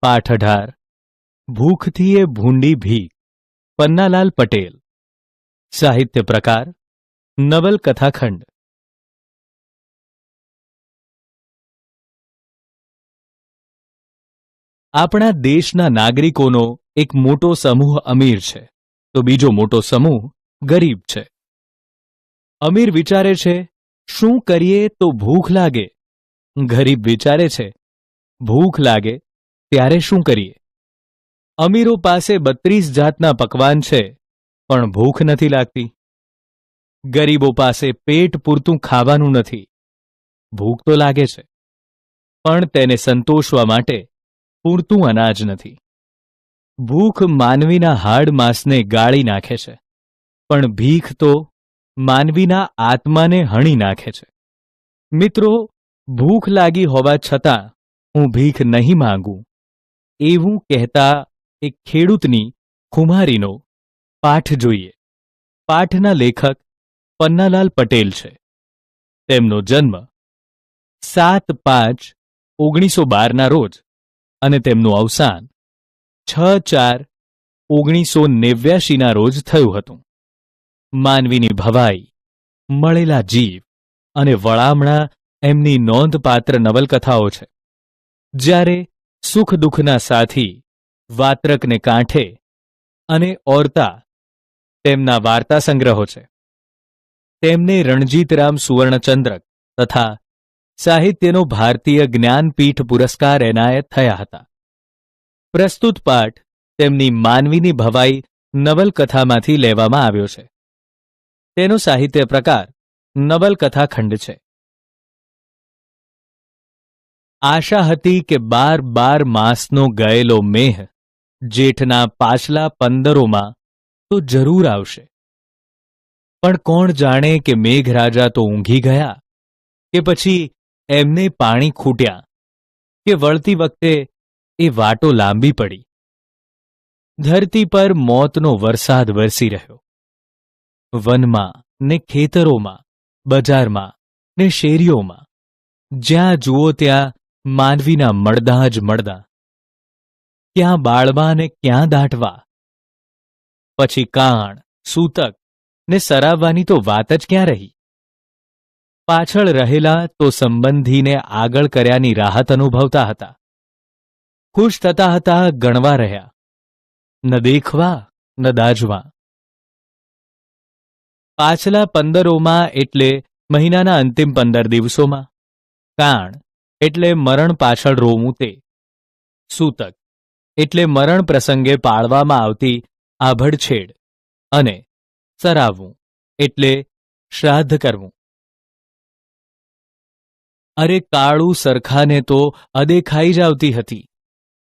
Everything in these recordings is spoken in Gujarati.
પાઠ 18 ભૂખથી એ ભૂંડી ભીખ પન્નાલાલ પટેલ સાહિત્ય પ્રકાર નવલકથાખંડ આપણા દેશના નાગરિકોનો એક મોટો સમૂહ અમીર છે તો બીજો મોટો સમૂહ ગરીબ છે. અમીર વિચારે છે શું કરીએ તો ભૂખ લાગે. ગરીબ વિચારે છે ભૂખ લાગે ત્યારે શું કરીએ. અમીરો પાસે 32 જાતના પકવાન છે પણ ભૂખ નથી લાગતી. ગરીબો પાસે પેટ પૂરતું ખાવાનું નથી. ભૂખ તો લાગે છે પણ તેને સંતોષવા માટે પૂરતું અનાજ નથી. ભૂખ માનવીના હાડ માંસને ગાળી નાખે છે પણ ભીખ તો માનવીના આત્માને હણી નાખે છે. મિત્રો, ભૂખ લાગી હોવા છતાં હું ભીખ નહીં માંગું એવું કહેતા એક ખેડૂતની ખુમારીનો પાઠ જોઈએ. પાઠના લેખક પન્નાલાલ પટેલ છે. તેમનો જન્મ 7/5/1912 રોજ અને તેમનું અવસાન 6/4/1989 રોજ થયું હતું. માનવીની ભવાઈ, મળેલા જીવ અને વળામણા એમની નોંધપાત્ર નવલકથાઓ છે. જ્યારે સુખ દુઃખના સાથી, વાત્રકને કાંઠે અને ઓરતા તેમના વાર્તા સંગ્રહો છે. તેમને રણજીતરામ સુવર્ણચંદ્રક તથા સાહિત્યનો ભારતીય જ્ઞાનપીઠ પુરસ્કાર એનાયત થયા હતા. પ્રસ્તુત પાઠ તેમની માનવીની ભવાઈ નવલકથામાંથી લેવામાં આવ્યો છે. તેનો સાહિત્ય પ્રકાર નવલકથાખંડ છે. આશા હતી કે 12 માસનો ગયેલો મેહ જેઠના પાછલા 15 તો જરૂર આવશે. પણ કોણ જાણે કે મેઘરાજા તો ઊંઘી ગયા કે પછી એમને પાણી ખૂટ્યા કે વળતી વખતે એ વાટો લાંબી પડી. ધરતી પર મોતનો વરસાદ વરસી રહ્યો. વનમાં ને ખેતરોમાં, બજારમાં ને શેરીઓમાં જ્યાં જુઓ ત્યાં માનવીના મળદા જ મળદા. ક્યાં બાળવા ને ક્યાં દાટવા. પછી કાણ, સૂતક ને સરાવવાની તો વાત જ ક્યાં રહી. પાછળ રહેલા તો સંબંધીને આગળ કર્યાની રાહત અનુભવતા હતા. ખુશ થતા હતા ગણવા રહ્યા. ન દેખવા ન દાજવા. પાછલા 15 એટલે મહિનાના અંતિમ 15 દિવસોમાં. કાણ એટલે મરણ પાછળ રોવું તે. સૂતક એટલે મરણ પ્રસંગે પાળવામાં આવતી આભડછેડ. અને સરાવવું એટલે શ્રાદ્ધ કરવું. અરે કાળું સરખાને તો અદેખાઈ જ આવતી હતી.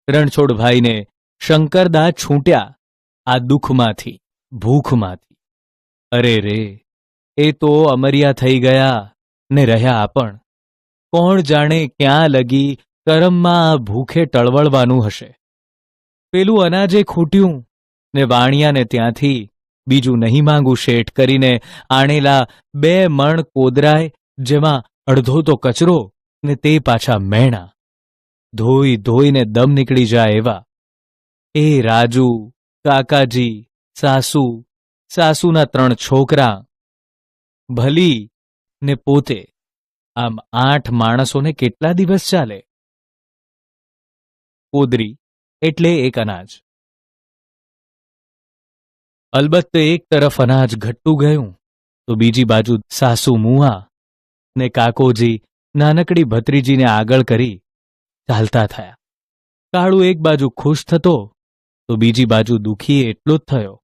રણછોડભાઈને શંકરદા છૂટ્યા આ દુઃખમાંથી, ભૂખમાંથી. અરે રે, એ તો અમર્યા થઈ ગયા ને રહ્યા આપણ. કોણ જાણે ક્યાં લગી કરમમાં આ ભૂખે ટળવળવાનું હશે. પેલું અનાજે ખૂટ્યું ને વાણિયાને ત્યાંથી બીજું નહીં માંગું શેઠ કરીને આણેલા 2 મણ કોદરાય જેમાં અડધો તો કચરો ને તે પાછા મેણા. ધોઈ ધોઈને દમ નીકળી જાય એવા. એ રાજુ, કાકાજી, સાસુ, સાસુના 3 છોકરા, ભલી ને પોતે, આમ 8 માણસોને કેટલા દિવસ ચાલે. કોદરી એટલે એક અનાજ. અલબત્ત એક તરફ અનાજ ઘટતું ગયું તો બીજી બાજુ સાસુ મુઆ ને કાકોજી નાનકડી ભત્રીજીને આગળ કરી ચાલતા થયા. કાળું એક બાજુ ખુશ થતો તો બીજી બાજુ દુઃખી એટલો જ થયો.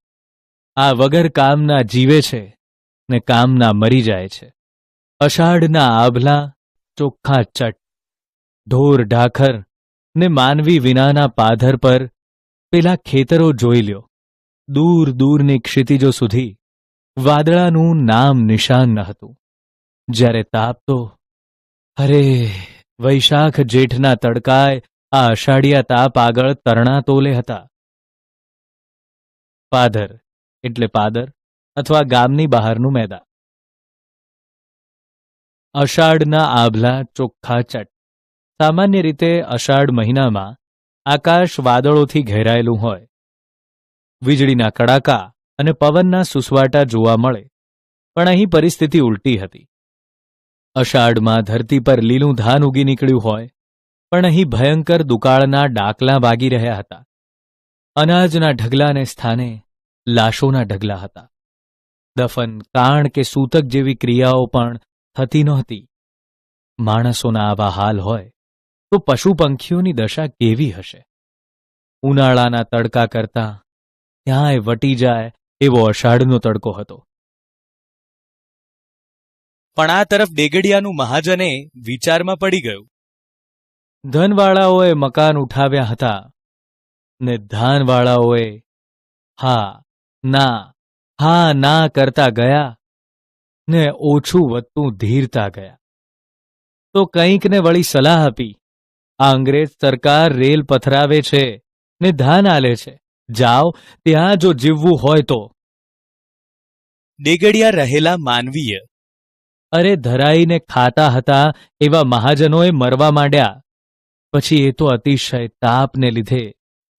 આ વગર કામના જીવે છે ને કામના મરી જાય છે. અષાઢના આભલા ચોખ્ખા ચટ. ઢોર ઢાખર ને માનવી વિનાના પાધર પર પેલા ખેતરો જોઈ લ્યો. દૂર દૂરની ક્ષિતિજો સુધી વાદળાનું નામ નિશાન ન હતું. જ્યારે તાપ તો અરે વૈશાખ જેઠના તડકાય આ અષાઢિયા તાપ આગળ તરણા તોલે હતા. પાધર એટલે પાદર અથવા ગામની બહારનું મેદાન. અષાઢના આભલા ચોખ્ખા ચટ. સામાન્ય રીતે અષાઢ મહિનામાં આકાશ વાદળોથી ઘેરાયેલું હોય, વીજળીના કડાકા અને પવનના સુસવાટા જોવા મળે, પણ અહીં પરિસ્થિતિ ઉલટી હતી. અષાઢમાં ધરતી પર લીલું ધાન ઉગી નીકળ્યું હોય, પણ અહીં ભયંકર દુકાળના ડાકલા વાગી રહ્યા હતા. અનાજના ઢગલાને સ્થાને લાશોના ઢગલા હતા. દફન, કાણ કે સૂતક જેવી ક્રિયાઓ પણ થતી નહોતી. માણસોના આવા હાલ હોય તો પશુ પંખીઓની દશા કેવી હશે? ઉનાળાના તડકા કરતાં ક્યાંય વટી જાય એવો અષાઢનો તડકો હતો. પણ આ તરફ ડેગડિયાનું મહાજને વિચારમાં પડી ગયું. ધનવાળાઓએ મકાન ઉઠાવ્યા હતા ને ધાનવાળાઓએ હા ના કરતા ગયા ને ઓછું વધતું ધીરતા ગયા. તો કંઈક ને વળી સલાહ આપી, આ અંગ્રેજ સરકાર રેલ પથરાવે છે ને ધાન આલે છે, જાઓ ત્યાં જો જીવવું હોય તો. ડેગડિયા રહેલા માનવીય. અરે ધરાઈને ખાતા હતા એવા મહાજનોએ મરવા માંડ્યા. પછી એ તો અતિશય તાપને લીધે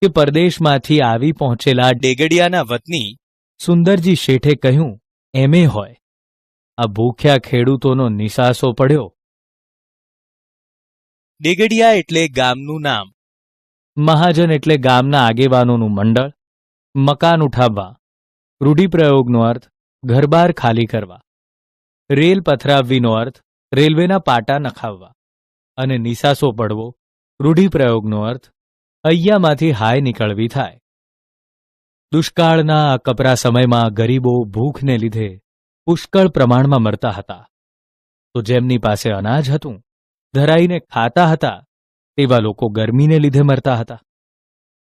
કે પરદેશમાંથી આવી પહોંચેલા ડેગડિયાના વતની સુંદરજી શેઠે કહ્યું એમે હોય, આ ભૂખ્યા ખેડૂતોનો નિસાસો પડ્યો. ડેગડિયા એટલે ગામનું નામ. મહાજન એટલે ગામના આગેવાનોનું મંડળ. મકાન ઉઠાવવા, રૂઢિપ્રયોગનો અર્થ ઘરબાર ખાલી કરવા. રેલ પથરાવવીનો અર્થ રેલવેના પાટા નખાવવા. અને નિસાસો પડવો, રૂઢિપ્રયોગનો અર્થ અહીંયામાંથી હાય નીકળવી થાય. દુષ્કાળના કપરા સમયમાં ગરીબો ભૂખને લીધે પુષ્કળ પ્રમાણમાં મરતા હતા. તો જેમની પાસે અનાજ હતું, ધરાઈને ખાતા હતા, તેવા લોકો ગરમીને લીધે મરતા હતા.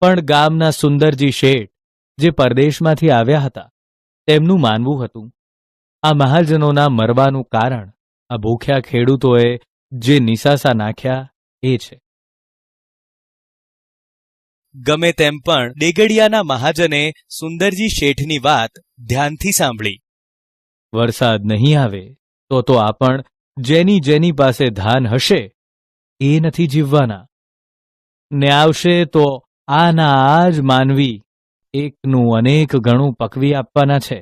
પણ ગામના સુંદરજી શેઠ જે પરદેશમાંથી આવ્યા હતા, તેમનું માનવું હતું આ મહાજનોના મરવાનું કારણ આ ભૂખ્યા ખેડૂતોએ જે નિસાસા નાખ્યા એ છે. ગમે તેમ પણ ડેગડિયાના મહાજને સુંદરજી શેઠની વાત ધ્યાનથી સાંભળી. વરસાદ નહીં આવે તો આપણ જેની પાસે ધાન હશે એ નથી જીવવાના, ને આવશે તો આના આ જ માનવી એકનું અનેક ગણું પકવી આપવાના છે.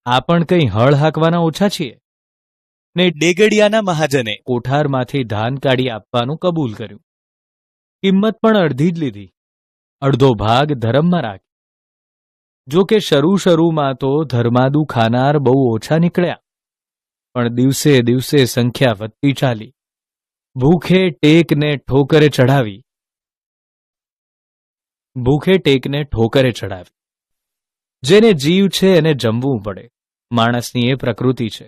આપણ કંઈ હળ હાંકવાના ઓછા છીએ. ને ડેગડિયાના મહાજને કોઠારમાંથી ધાન કાઢી આપવાનું કબૂલ કર્યું. કિંમત પણ અડધી જ લીધી, અડધો ભાગ ધર્મમાં રાખી. જો કે શરૂમાં તો ધર્માદુ ખાનાર બહુ ઓછા નીકળ્યા, પણ દિવસે દિવસે સંખ્યા વધતી ચાલી. ભૂખે ટેકને ઠોકરે ચડાવી. જેને જીવ છે એને જમવું પડે. માણસની એ પ્રકૃતિ છે.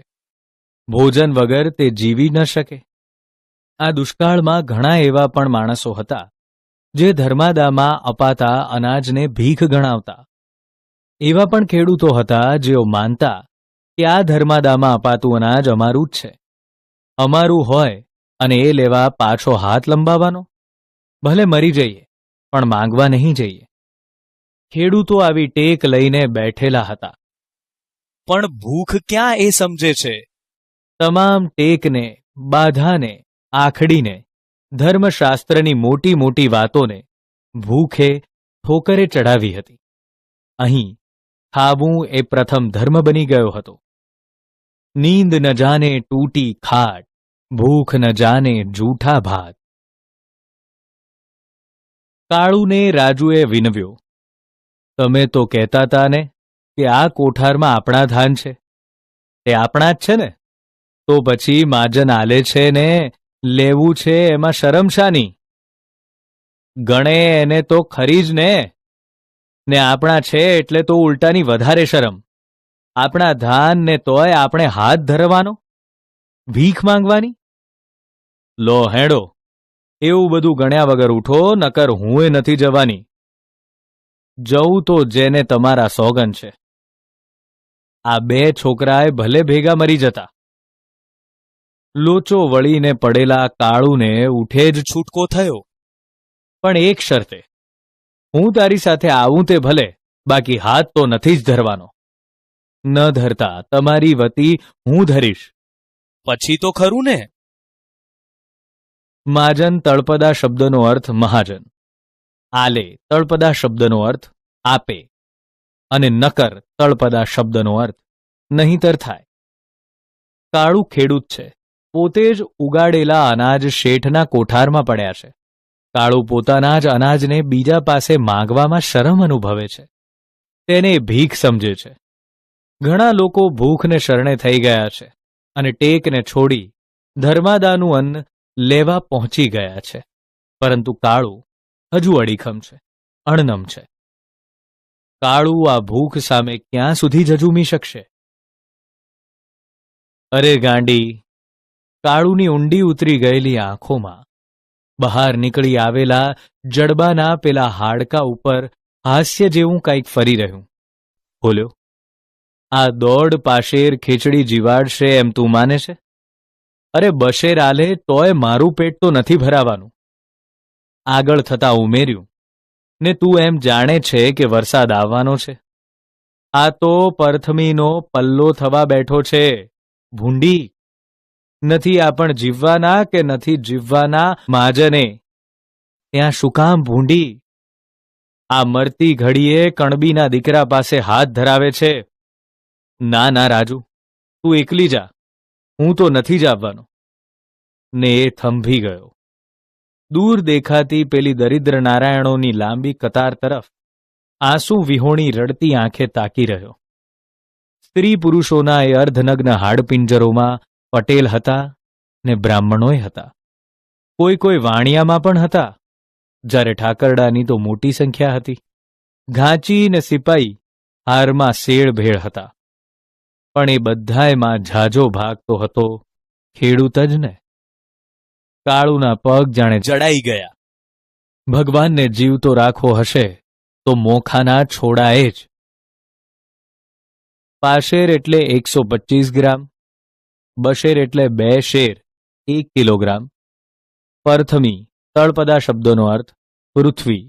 ભોજન વગર તે જીવી ન શકે. આ દુષ્કાળમાં ઘણા એવા પણ માણસો હતા જે ધર્માદામાં અપાતા અનાજને ભીખ ગણાવતા. એવા પણ ખેડૂતો હતા જેઓ માનતા કે આ ધર્માદામાં અપાતું અનાજ અમારું જ છે, અમારું હોય અને એ લેવા પાછો હાથ લંબાવવાનો. ભલે મરી જઈએ પણ માંગવા નહીં જઈએ. ખેડૂતો આવી ટેક લઈને બેઠેલા હતા. પણ ભૂખ ક્યાં એ સમજે છે? તમામ ટેકને, બાધાને આખડીને, ધર્મશાસ્ત્રની મોટી મોટી વાતોને ભૂખે ઠોકરે ચડાવી હતી. અહીં ખાવું એ પ્રથમ ધર્મ બની ગયો હતો. નીંદ ન જાને તૂટી ખાટ, ભૂખ ન જાને જૂઠા ભાત. કાળુને રાજુએ વિનવ્યો, તમે તો કહેતા હતા ને કે આ કોઠારમાં આપણા ધાન છે, તે આપણા જ છે ને? તો પછી માજન આલે છે ને લેવું છે એમાં શરમ શાની? ગણે એને તો ખરી જ ને આપણા છે એટલે તો ઉલટાની વધારે શરમ. આપણા ધાન ને તોય આપણે હાથ ધરવાનો, ભીખ માંગવાની. લો હેડો, એવું બધું ગણ્યા વગર ઉઠો, નકર હું નથી જવાની. જવું તો જેને તમારા સોગન છે. આ બે છોકરાએ ભલે ભેગા મરી જતા. લોચો વળીને પડેલા કાળુને ઉઠે જ છૂટકો થયો. પણ એક શરતે, હું તારી સાથે આવું તે ભલે, બાકી હાથ તો નથી જ ધરવાનો. ન ધરતા તમારી વતી હું ધરીશ. પછી તો ખરું ને? મહાજન તળપદા શબ્દનો અર્થ મહાજન. આલે તળપદા શબ્દનો અર્થ આપે અને નકર તળપદા શબ્દનો અર્થ નહીંતર થાય. કાળુ ખેડૂત છે. પોતે જ ઉગાડેલા અનાજ શેઠના કોઠારમાં પડ્યા છે. કાળુ પોતાના જ અનાજને બીજા પાસે માંગવામાં શરમ અનુભવે છે. તેને ભીખ સમજે છે. ઘણા લોકો ભૂખને શરણે થઈ ગયા છે અને ટેકને છોડી ધર્માદાનું અન્ન લેવા પહોંચી ગયા છે. પરંતુ કાળુ હજુ અડીખમ છે, અણનમ છે. કાળુ આ ભૂખ સામે ક્યાં સુધી ઝઝૂમી શકશે? અરે ગાંડી! કાળુની ઊંડી ઉતરી ગયેલી આંખોમાં બહાર નીકળી આવેલા જડબાના પેલા હાડકા ઉપર હાસ્ય જેવું કંઈક ફરી રહ્યું. બોલ્યો, આ દોડ પાશેર ખીચડી જીવાડશે એમ તું માને છે? અરે બશેર આલે તોય મારું પેટ તો નથી ભરાવાનું. આગળ થતા ઉમેર્યું, ને તું એમ જાણે છે કે વરસાદ આવવાનો છે? આ તો પરથમીનો પલ્લો થવા બેઠો છે. ભૂંડી! નથી આપણ જીવવાના કે નથી જીવવાના મહાજને? ત્યાં શું કામ ભૂંડી? આ મરતી ઘડીએ કણબીના દીકરા પાસે હાથ ધરાવે છે. ના ના રાજુ, તું એકલી જા, હું તો નથી જ આવવાનો. ને એ થંભી ગયો. દૂર દેખાતી પેલી દરિદ્ર નારાયણોની લાંબી કતાર તરફ આંસુ વિહોણી રડતી આંખે તાકી રહ્યો. સ્ત્રી પુરુષોના એ અર્ધનગ્ન હાડપિંજરોમાં પટેલ હતા ને બ્રાહ્મણોય હતા. કોઈ કોઈ વાણિયામાં પણ હતા, જ્યારે ઠાકરડાની તો મોટી સંખ્યા હતી. ઘાંચી ને સિપાઈ હારમાં શેળભેળ હતા. પણ એ બધાયમાં ઝાઝો ભાગ તો હતો ખેડૂત જ ને. કાળુના પગ જાણે જડાઈ ગયા. ભગવાનને જીવતો રાખવો હશે તો મોખાના છોડાએ જ. પાશેર એટલે 125 ગ્રામ, બશેર એટલે 2 શેર 1 કિલોગ્રામ. પરથમી તળપદા શબ્દનો અર્થ પૃથ્વી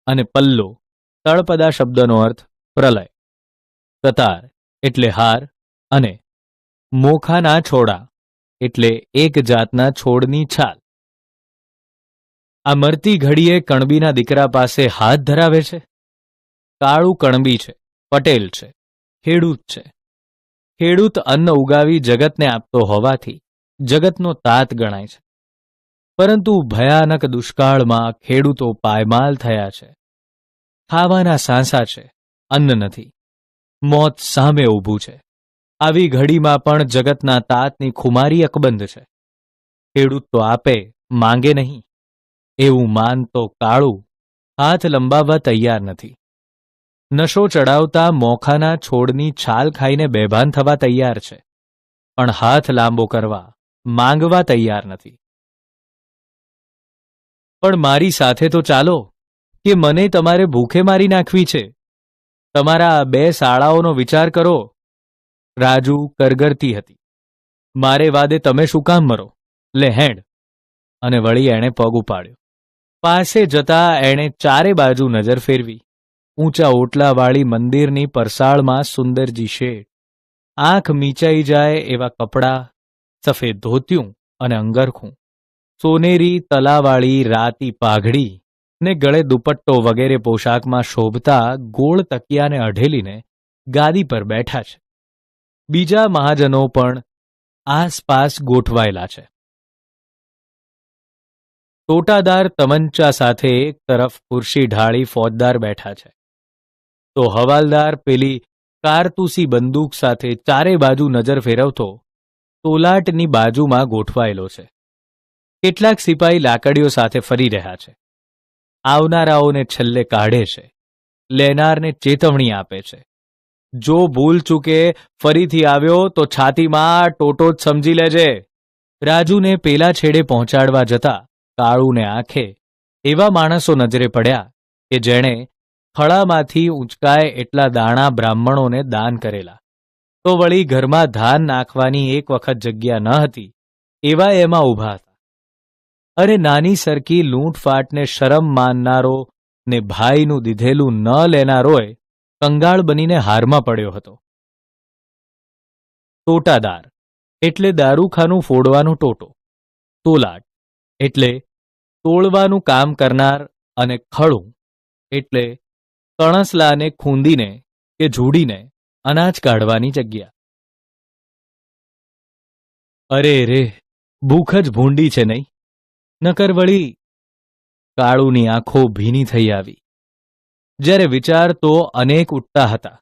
અને પલ્લો તળપદા શબ્દનો અર્થ પ્રલય. કતાર એટલે હાર અને મોખાના છોડા એટલે એક જાતના છોડની છાલ. આ મરતી ઘડીએ કણબીના દીકરા પાસે હાથ ધરાવે છે. કાળુ કણબી છે, પટેલ છે, ખેડૂત છે. ખેડૂત અન્ન ઉગાવી જગતને આપતો હોવાથી જગતનો તાત ગણાય છે. પરંતુ ભયાનક દુષ્કાળમાં ખેડૂતો પાયમાલ થયા છે. ખાવાના સાંસા છે, અન્ન નથી. મોત સામે ઊભું છે. આવી ઘડીમાં પણ જગતના તાતની ખુમારી અકબંધ છે. ખેડૂત તો આપે, માંગે નહીં. એવું માનતો કાળુ હાથ લંબાવવા તૈયાર નથી. નશો ચડાવતા મોખાના છોડની છાલ ખાઈને બેભાન થવા તૈયાર છે, પણ હાથ લાંબો કરવા, માંગવા તૈયાર નથી. પણ મારી સાથે તો ચાલો, કે મને તમારે ભૂખે મારી નાખવી છે. તમારા 2 શાળાઓનો વિચાર કરો. રાજુ કરગરતી હતી. મારે વાદે તમે શું કામ મરો? લે હેડ. અને વળી એણે પગ ઉપાડ્યો. પાસે જતા એણે ચારે બાજુ નજર ફેરવી. ઊંચા ઓટલાવાળી મંદિરની પરસાળમાં સુંદરજી શેઠ, આંખ મીચાઈ જાય એવા કપડાં, સફેદ ધોતિયું અને અંગરખું, સોનેરી તલાવાળી રાતી પાઘડી ને ગળે દુપટ્ટો વગેરે પોશાકમાં શોભતા ગોળ તકિયાને અઢેલીને ગાદી પર બેઠા છે. બીજા મહાજનો પણ આસપાસ ગોઠવાયેલા છે. ટોટાદાર તમંચા સાથે એક તરફ ખુરશી ઢાળી ફોજદાર બેઠા છે, તો હવાલદાર પેલી કારતૂસી બંદૂક સાથે ચારે બાજુ નજર ફેરવતો તોલાટની બાજુમાં ગોઠવાયેલો છે. કેટલાક સિપાહી લાકડીઓ સાથે ફરી રહ્યા છે. આવનારાઓને છેલ્લે કાઢે છે, લેનારને ચેતવણી આપે છે. જો ભૂલ ચૂકે ફરીથી આવ્યો તો છાતીમાં ટોટો જ સમજી લેજે. રાજુને પેલા છેડે પહોંચાડવા જતા કાળુને આંખે એવા માણસો નજરે પડ્યા કે જેણે ખળામાંથી ઊંચકાય એટલા દાણા બ્રાહ્મણોને દાન કરેલા, તો વળી ઘરમાં ધાન નાખવાની એક વખત જગ્યા ન હતી એવા એમાં ઊભા હતા. અરે નાની સરકી લૂંટફાટને શરમ માનનારો ને ભાઈનું દીધેલું ન લેનારોય કંગાળ બનીને હારમાં પડ્યો હતો. ટોટાદાર એટલે દારૂખાનું ફોડવાનો ટોટો. તોલાટ એટલે તોળવાનું કામ કરનાર અને ખળું એટલે કણસલાને ખૂંદીને કે જોડીને અનાજ કાઢવાની જગ્યા. અરે રે, ભૂખ જ ભૂંડી છે નહીં? નકર વળી કાળુની આંખો ભીની થઈ આવી. જ્યારે વિચાર તો અનેક ઉઠતા હતા.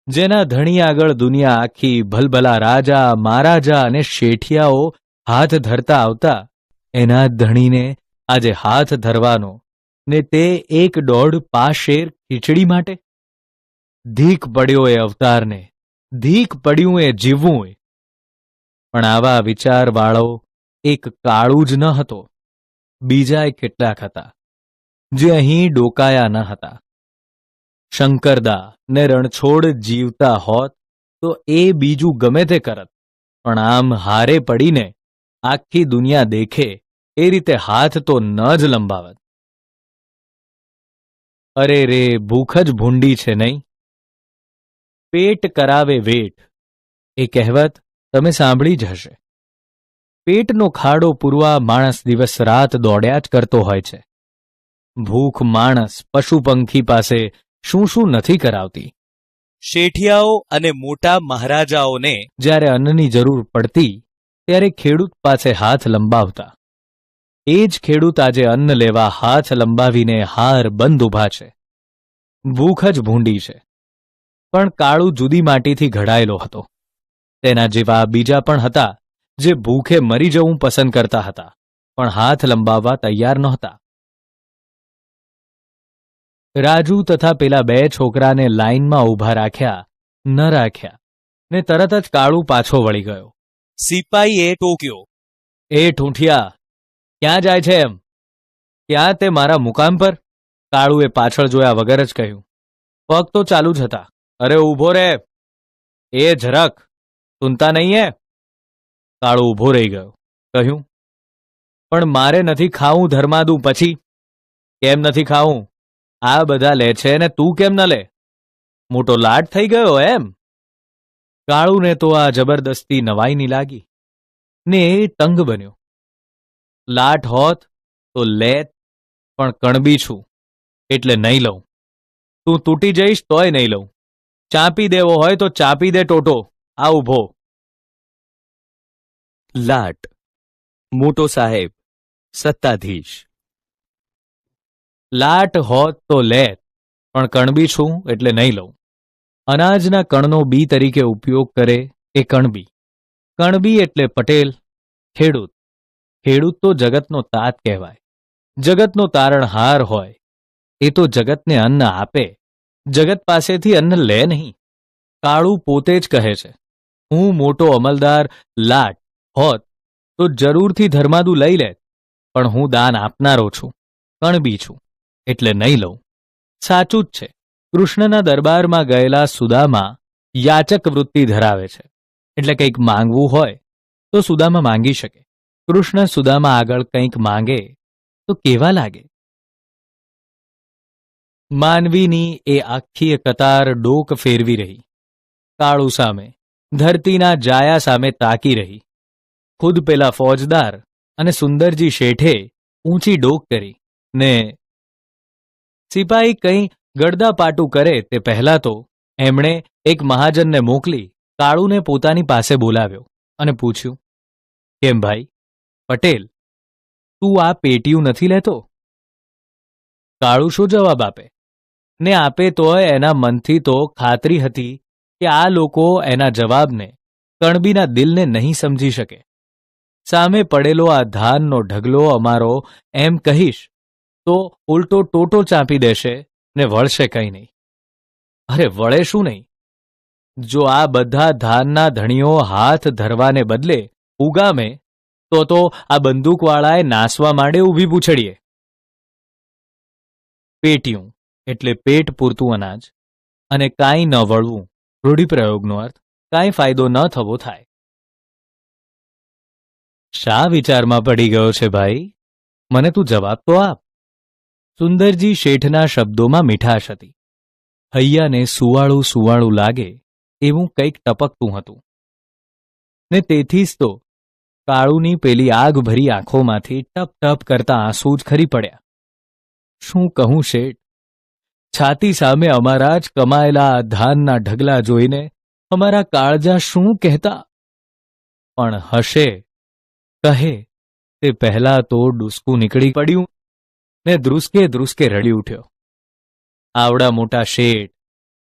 જેના ધણી આગળ દુનિયા આખી ભલભલા રાજા, મહારાજા અને શેઠિયાઓ હાથ ધરતા આવતા, એના ધણીને આજે હાથ ધરવાનો, ને તે 1.5 પાશેર ખીચડી માટે? ધીક પડ્યો એ અવતારને, ધીક પડ્યું એ જીવવું. પણ આવા વિચારવાળો એક કાળું જ ન હતો, બીજાય કેટલાક હતા જે અહીં ડોકાયા ન હતા. શંકરદા ને રણછોડ જીવતા હોત તો એ બીજું ગમે તે કરત, પણ આમ હારે પડીને આખી દુનિયા દેખે એ રીતે હાથ તો ન જ લંબાવત. અરે રે, ભૂખ જ ભૂંડી છે નહીં? પેટ કરાવે વેઠ, એ કહેવત તમે સાંભળી જ હશે. પેટનો ખાડો પૂરવા માણસ દિવસ રાત દોડ્યા જ કરતો હોય છે. ભૂખ માણસ પશુ પંખી પાસે શું શું નથી કરાવતી. શેઠિયાઓ અને મોટા મહારાજાઓને જ્યારે અન્નની જરૂર પડતી ત્યારે ખેડૂત પાસે હાથ લંબાવતા. એ જ ખેડૂત આજે અન્ન લેવા હાથ લંબાવીને હાર બંધ ઊભા છે. ભૂખ જ ભૂંડી છે. પણ કાળું જુદી માટીથી ઘડાયેલો હતો. તેના જેવા બીજા પણ હતા જે ભૂખે મરી જવું પસંદ કરતા હતા, પણ હાથ લંબાવવા તૈયાર નહોતા. રાજુ તથા પેલા 2 છોકરાને લાઈનમાં ઊભા રાખ્યા ન રાખ્યા ને તરત જ કાળું પાછો વળી ગયો. સિપાહીએ ટોક્યો, એ ઠૂંઠિયા, ક્યાં જાય છે એમ? ક્યાં તે મારા મુકામ પર? કાળુએ પાછળ જોયા વગર જ કહ્યું. પગ તો ચાલુ જ હતા. અરે ઊભો રે, એ જરાક સુનતા નહીં હે? કાળું ઊભો રહી ગયો. કહ્યું, પણ મારે નથી ખાવું ધર્માદું. પછી કેમ નથી ખાવું? આ બધા લે છે ને તું કેમ ન લે? મોટો લાડ થઈ ગયો એમ? કાળુને તો આ જબરદસ્તી નવાઈની લાગી ને એ તંગ બન્યો. લાટ હોત તો લેત, પણ કણબી છું એટલે નહીં લઉં. તું તૂટી જઈશ તોય નહીં લઉં. ચાંપી દેવો હોય તો ચાંપી દે ટોટો. આ ઊભો. લાટ, મોટો સાહેબ, સત્તાધીશ. લાટ હોત તો લેત, પણ કણબી છું એટલે નહીં લઉં. અનાજના કણનો બી તરીકે ઉપયોગ કરે એ કણબી. કણબી એટલે પટેલ, ખેડૂત. ખેડૂત તો જગતનો તાત કહેવાય. જગતનો તારણહાર હોય. એ તો જગતને અન્ન આપે, જગત પાસેથી અન્ન લે નહીં. કાળું પોતે જ કહે છે, હું મોટો અમલદાર લાટ હોત તો જરૂરથી ધર્માદું લઈ લેત, પણ હું દાન આપનારો છું, કણબી છું એટલે નહીં લઉં. સાચું જ છે. કૃષ્ણના દરબારમાં ગયેલા સુદામા યાચક વૃત્તિ ધરાવે છે, એટલે કંઈક માંગવું હોય તો સુદામા માંગી શકે. કૃષ્ણ સુદામા આગળ કંઈક માંગે તો કેવા લાગે? માનવીની એ આખી કતાર ડોક ફેરવી રહી. કાળુ સામે, ધરતીના જાયા સામે તાકી રહી. ખુદ પેલા ફોજદાર અને સુંદરજી શેઠે ઊંચી ડોક કરી ને સિપાહી કંઈ ગડદાપાટું કરે તે પહેલા તો એમણે એક મહાજનને મોકલી કાળુને પોતાની પાસે બોલાવ્યો અને પૂછ્યું, કેમ ભાઈ પટેલ, તું આ પેટીયું નથી લેતો? કાળુ શું જવાબ આપે? ને આપે તોય એના મનથી તો ખાતરી હતી કે આ લોકો એના જવાબને, કણબીના દિલને નહીં સમજી શકે. સામે પડેલો આ ધાનનો ઢગલો અમારો એમ કહીશ તો ઉલટો ટોટો ચાંપી દેશે ને વળશે કંઈ નહીં. અરે વળે શું નહીં? જો આ બધા ધાનના ધણીઓ હાથ ધરવાને બદલે ઉગામે તો આ બંદૂકવાળાએ નાસવા માંડે ઊભી પૂછડીએ. પેટીયું એટલે પેટ પૂરતું અનાજ, અને કાંઈ ન વળવું રૂઢિપ્રયોગનો અર્થ કાંઈ ફાયદો ન થવો થાય. શા વિચારમાં પડી ગયો છે ભાઈ? મને તું જવાબ તો આપ. સુંદરજી શેઠના શબ્દોમાં મીઠાશ હતી. હૈયાને સુવાળું સુવાળું લાગે એવું કંઈક ટપકતું હતું, ને તેથી જ તો કાળુની પેલી આગ ભરી આંખોમાંથી ટપ ટપ કરતા આંસુ જ ખરી પડ્યા. શું કહું શેઠ? છાતી સામે અમારા જ કમાયેલા આ ધાનના ઢગલા જોઈને અમારા કાળજા શું કહેતા? પણ હશે કહે તે પહેલા તો ડૂસકું નીકળી પડ્યું ને ધ્રુસકે ધ્રુસકે રડી ઉઠ્યો. આવડા મોટા શેઠ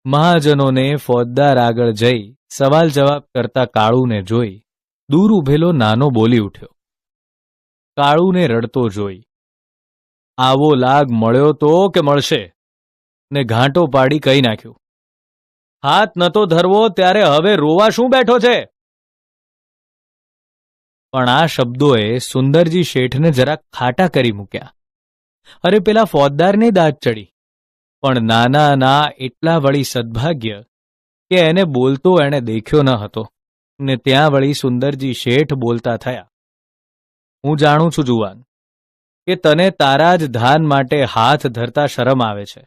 મહાજનોને ફોજદાર આગળ જઈ સવાલ જવાબ કરતા કાળુને જોઈ દૂર ઉભેલો નાનો બોલી ઉઠ્યો. કાળુને રડતો જોઈ, આવો લાગ મળ્યો તો કે મળશે? ને ઘાંટો પાડી કહી નાખ્યું, હાથ નતો ધરવો ત્યારે હવે રોવા શું બેઠો છે? પણ આ શબ્દોએ સુંદરજી શેઠને જરાક ખાટા કરી મૂક્યા. અરે પેલા ફોજદારને દાદ ચડી, પણ નાના એટલા વળી સદભાગ્ય કે એને બોલતો એણે દેખ્યો ન હતો ને ત્યાં વળી સુંદરજી શેઠ બોલતા થયા. હું જાણું છું જુવાન કે તને તારા જ ધાન માટે હાથ ધરતા શરમ આવે છે,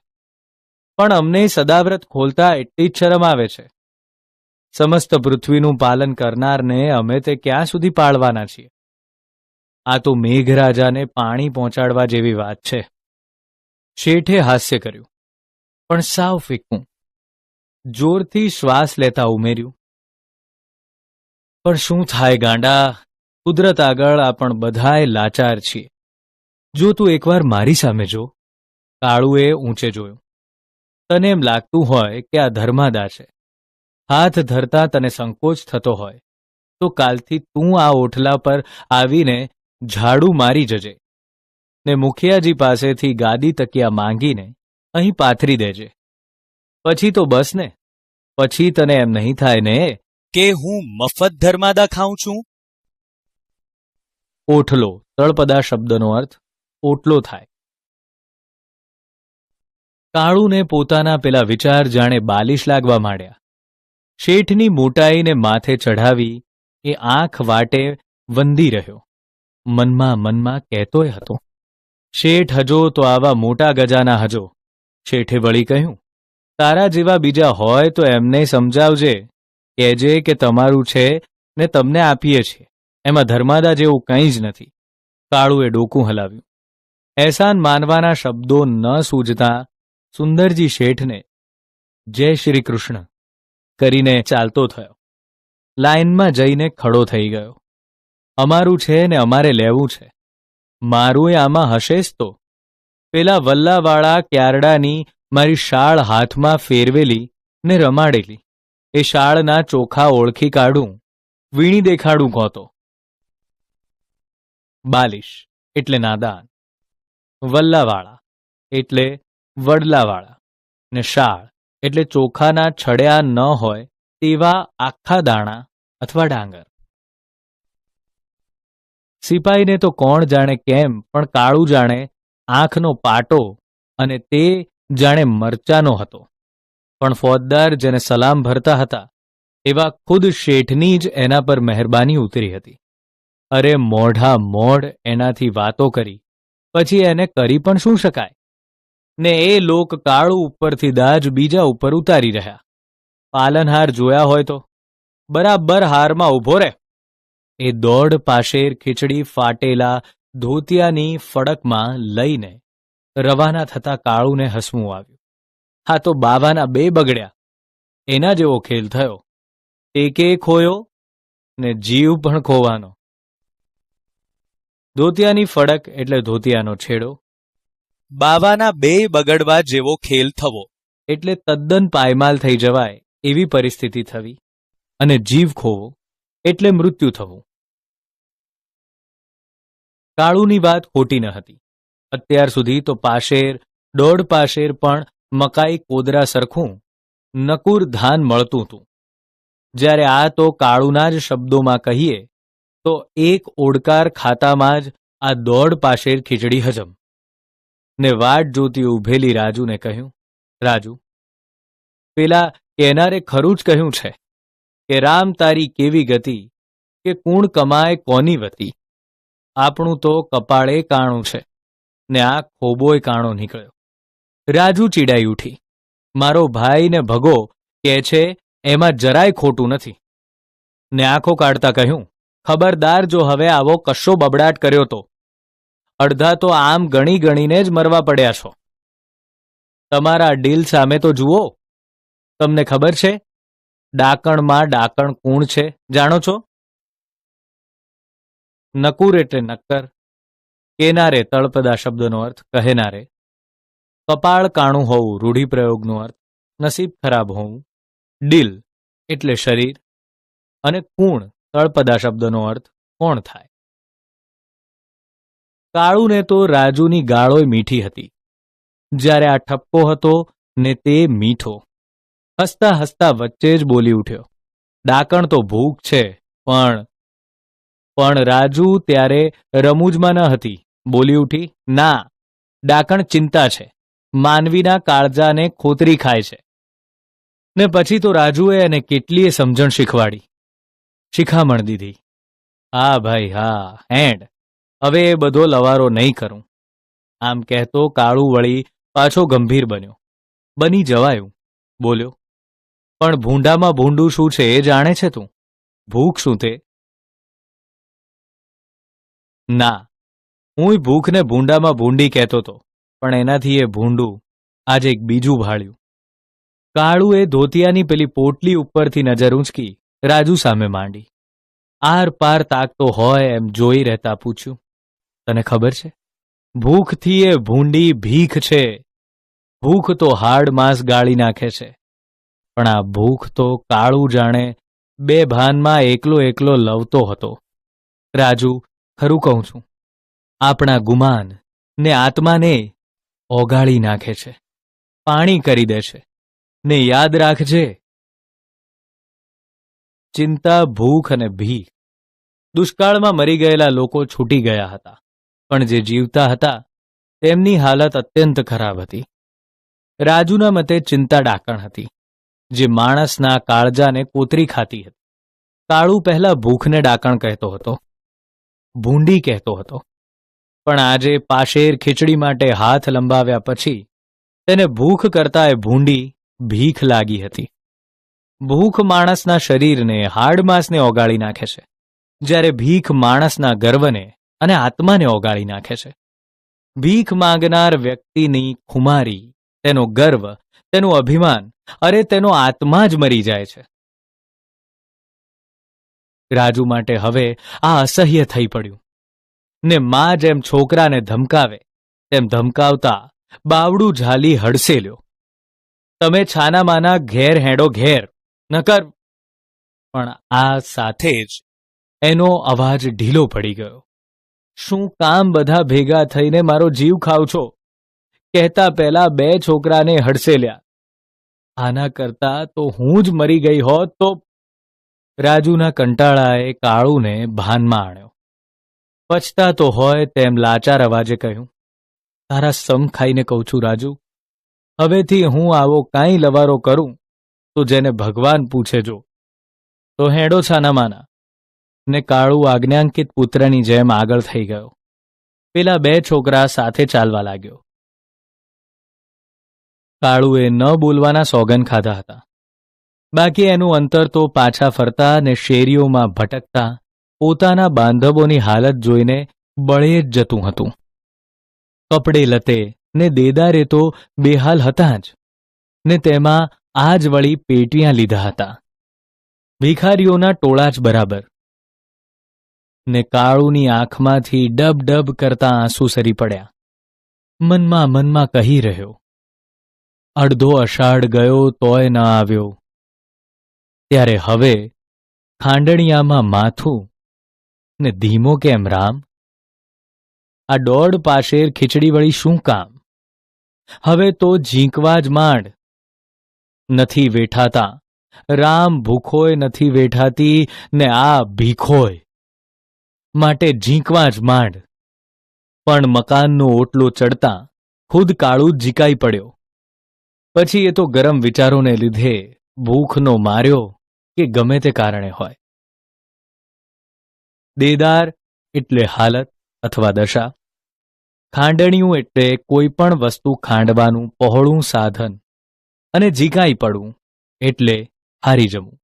પણ અમને સદાવ્રત ખોલતા એટલી જ શરમ આવે છે. સમસ્ત પૃથ્વીનું પાલન કરનારને અમે તે ક્યાં સુધી પાળવાના છીએ? આ તો મેઘરાજાને પાણી પહોંચાડવા જેવી વાત છે. શેઠે હાસ્ય કર્યું, પણ સાવ ફીકું. જોરથી શ્વાસ લેતા ઉમેર્યું, પણ શું થાય ગાંડા, કુદરત આગળ આપણ બધાય લાચાર છીએ. જો તું એકવાર મારી સામે જો. કાળુએ ઊંચે જોયું. તને એમ લાગતું હોય કે આ ધર્માદા છે, હાથ ધરતા તને સંકોચ થતો હોય તો કાલથી તું આ ઓઠલા પર આવીને ઝાડુ મારી જજે ને મુખિયાજી પાસેથી ગાદી તકિયા માંગીને અહીં પાથરી દેજે. પછી તો બસ ને, પછી તને એમ નહીં થાય ને કે હું મફત ધર્માદા ખાઉં છું? ઓઠલો તળપદા શબ્દનો અર્થ ઓટલો થાય. કાળુને પોતાના પેલા વિચાર જાણે બાલિશ લાગવા માંડ્યા. શેઠની મોટાઈને માથે ચઢાવી એ આંખ વાટે વંદી રહ્યો. મનમાં કહેતોય હતો, શેઠ હજો તો આવા મોટા ગજાના હજો. શેઠે વળી કહ્યું, તારા જેવા બીજા હોય તો એમને સમજાવજે, કહેજે કે તમારું છે ને તમને આપીએ છીએ, એમાં ધર્માદા જેવું કંઈ જ નથી. કાળુએ ડોકું હલાવ્યું. એહસાન માનવાના શબ્દો ન સૂઝતા સુંદરજી શેઠને જય શ્રી કૃષ્ણ કરીને ચાલતો થયો. લાઇનમાં જઈને ખડો થઈ ગયો. અમારું છે ને અમારે લેવું છે, મારું આમાં હશે જ તો. પેલા વલ્લાવાળા ક્યારડાની મારી શાળ હાથમાં ફેરવેલી ને રમાડેલી, એ શાળના ચોખા ઓળખી કાઢું, વીણી દેખાડું કહતો. બાલિશ એટલે નાદાન, વલ્લાવાળા એટલે વડલાવાળા ને શાળ એટલે ચોખાના છડ્યા ન હોય તેવા આખા દાણા અથવા ડાંગર. સિપાહીને તો કોણ જાણે કેમ, પણ કાળું જાણે આંખનો પાટો અને તે જાણે મરચાનો હતો. પણ ફોજદાર જેને સલામ ભરતા હતા એવા ખુદ શેઠની જ એના પર મહેરબાની ઉતરી હતી. અરે મોઢા મોઢ એનાથી વાતો કરી પછી એને કરી પણ શું શકાય? ને એ લોક કાળું ઉપરથી દાજ બીજા ઉપર ઉતારી રહ્યા. પાલનહાર જોયા હોય તો બરાબર હારમાં ઊભો રહે. એ દોડ પાશેર ખીચડી ફાટેલા ધોતિયાની ફડકમાં લઈને રવાના થતા કાળુને હસવું આવ્યું. હા તો બાવાના બે બગડ્યા, એના જેવો ખેલ થયો. ટેકે ખોયો ને જીવ પણ ખોવાનો. ધોતિયાની ફડક એટલે ધોતિયાનો છેડો, બાવાના બે બગડવા જેવો ખેલ થવો એટલે તદ્દન પાયમાલ થઈ જવાય એવી પરિસ્થિતિ થવી, અને જીવ ખોવો એટલે મૃત્યુ થવું. કાળુની વાત ખોટી ન હતી. અત્યાર સુધી તો પાશેર દોઢ પાશેર પણ મકાઈ કોદરા સરખું નકુર ધાન મળતું હતું. જ્યારે આ તો કાળુના જ શબ્દોમાં કહીએ તો એક ઓડકાર ખાતામાં જ આ દોઢ પાશેર ખીચડી હજમ. ને વાટ જોતી ઊભેલી રાજુને કહ્યું, રાજુ, પેલા કેનારે ખરું જ કહ્યું છે કે રામ તારી કેવી ગતિ કે કુણ કમાય કોની વતી. આપણું તો કપાળે કાણું છે ને આ ખોબોય કાણો નીકળ્યો. રાજુ ચીડાઈ ઉઠી. મારો ભાઈ ને ભગો કહે છે એમાં જરાય ખોટું નથી. ને આંખો કાઢતા કહ્યું, ખબરદાર જો હવે આવો કશો બબડાટ કર્યો તો અડધા તો આમ ગણી ગણીને જ મરવા પડ્યા છો. તમારા ડીલ સામે તો જુઓ. તમને ખબર છે ડાકણમાં ડાકણ કોણ છે, જાણો છો? નકુર એટલે નક્કર, કેનારે તળપદા શબ્દનો અર્થ કહેનારે, કપાળ કાણું હોવું રૂઢિપ્રયોગનો અર્થ, નસીબ ખરાબ હોવું, ડીલ એટલે શરીર, અને કુણ તળપદા શબ્દનો અર્થ કોણ થાય. કાળુને તો રાજુની ગાળોય મીઠી હતી. જ્યારે આ ઠપકો હતો ને તે મીઠો. હસતા હસતા વચ્ચે જ બોલી ઉઠ્યો, ડાકણ તો ભૂખ છે, પણ રાજુ ત્યારે રમૂજમાં ન હતી. બોલી ઉઠી, ના, ડાકણ ચિંતા છે, માનવીના કાળજાને ખોતરી ખાય છે. ને પછી તો રાજુએ એને કેટલીય સમજણ શીખવાડી, શિખામણ દીધી. હા ભાઈ હા, હેન્ડ, હવે એ બધો લવારો નહીં કરું. આમ કહેતો કાળુ વળી પાછો ગંભીર બન્યો. બની જવાયું, બોલ્યો, પણ ભૂંડામાં ભૂંડું શું છે એ જાણે છે તું? ભૂખ શું તે? ના, હું ભૂખને ભૂંડામાં ભૂંડી કહેતો હતો, પણ એનાથી એ ભૂંડું આજે એક બીજું ભાળ્યું. કાળુએ ધોતિયાની પેલી પોટલી ઉપરથી નજર ઊંચકી રાજુ સામે માંડી. આર પાર તાકતો હોય એમ જોઈ રહેતા પૂછ્યું, તને ખબર છે ભૂખથી એ ભૂંડી ભીખ છે. ભૂખ તો હાડ માંસ ગાળી નાખે છે, પણ આ ભૂખ તો કાળું જાણે બે ભાનમાં એકલો એકલો લવતો હતો. રાજુ, ખરું કહું છું, આપણા ગુમાન ને આત્માને ઓગાળી નાખે છે, પાણી કરી દે છે. ને યાદ રાખજે, ચિંતા, ભૂખ અને ભીખ. દુષ્કાળમાં મરી ગયેલા લોકો છૂટી ગયા હતા, પણ જે જીવતા હતા તેમની હાલત અત્યંત ખરાબ હતી. રાજુના મતે ચિંતા ડાકણ હતી, જે માણસના કાળજાને કોતરી ખાતી હતી. કાળુ પહેલા ભૂખને ડાકણ કહેતો હતો, ભૂંડી કહેતો હતો, પણ આજે પાશેર ખીચડી માટે હાથ લંબાવ્યા પછી તેને ભૂખ કરતા એ ભૂંડી ભીખ લાગી હતી. ભૂખ માણસના શરીરને હાડમાંસને ઓગાળી નાખે છે, જ્યારે ભીખ માણસના ગર્વને અને આત્માને ઓગાળી નાખે છે. ભીખ માંગનાર વ્યક્તિની ખુમારી, તેનો ગર્વ, તેનું અભિમાન, અરે તેનો આત્મા જ મરી જાય છે. રાજુ માટે હવે આ અસહ્ય થઈ પડ્યું ને માં જેમ છોકરાને ધમકાવે તેમ ધમકાવતા બાવડું ઝાલી હડસેલ્યો. તમે છાનામાના ઘેર હેડો ઘેર, નકર. પણ આ સાથે જ એનો અવાજ ઢીલો પડી ગયો. શું કામ બધા ભેગા થઈને મારો જીવ ખાવ છો? કહેતા પહેલા બે છોકરાને હડસેલ્યા. આના કરતા તો હું જ મરી ગઈ હોત તો. રાજુના કંટાળાએ કાળુને ભાનમાં આણ્યો. પછતાતો હોય તેમ લાચાર અવાજે કહ્યું, તારા સમ ખાઈને કહું છું રાજુ, હવેથી હું આવો કાંઈ લવારો કરું તો જેને ભગવાન પૂછે જો. તો હેડો છાનામાના. ને કાળુ આજ્ઞાંકિત પુત્રની જેમ આગળ થઈ ગયો. પેલા બે છોકરા સાથે ચાલવા લાગ્યો. કાળુએ ન બોલવાના સોગન ખાધા હતા, બાકી એનું અંતર તો પાછા ફરતા ને શેરીઓમાં ભટકતા પોતાના બાંધવોની હાલત જોઈને બળે જ જતું હતું. કપડે લતે ને દેદારે તો બેહાલ હતા જ, ને તેમાં આજ વળી પેટીਆਂ લીધા હતા, ભિખારીઓના ટોળા જ બરાબર. ને કાળુની આંખમાંથી ડબ ડબ કરતા આંસુ સરી પડ્યા. મનમાં મનમાં કહી રહ્યો, અડધો અષાઢ ગયો તોય ન આવ્યો. ત્યારે હવે ખાંડણિયામાં માથું ને ધીમો કેમ રામ? આ દોઢ પાશેર ખીચડી વળી શું કામ? હવે તો ઝીંકવા જ માંડ. નથી વેઠાતા રામ, ભૂખોય નથી વેઠાતી ને આ ભીખોય, માટે ઝીંકવા જ માંડ. પણ મકાનનો ઓટલો ચડતા ખુદ કાળુ ઝીકાઈ પડ્યો. પછી એ તો ગરમ વિચારોને લીધે, ભૂખનો માર્યો કે ગમે તે કારણે હોય. દેદાર એટલે હાલત અથવા દશા. ખાંડણિયું એટલે કોઈ પણ વસ્તુ ખાંડવાનું પહોળું સાધન. અને ઝીકાઈ પડવું એટલે હારી જવું.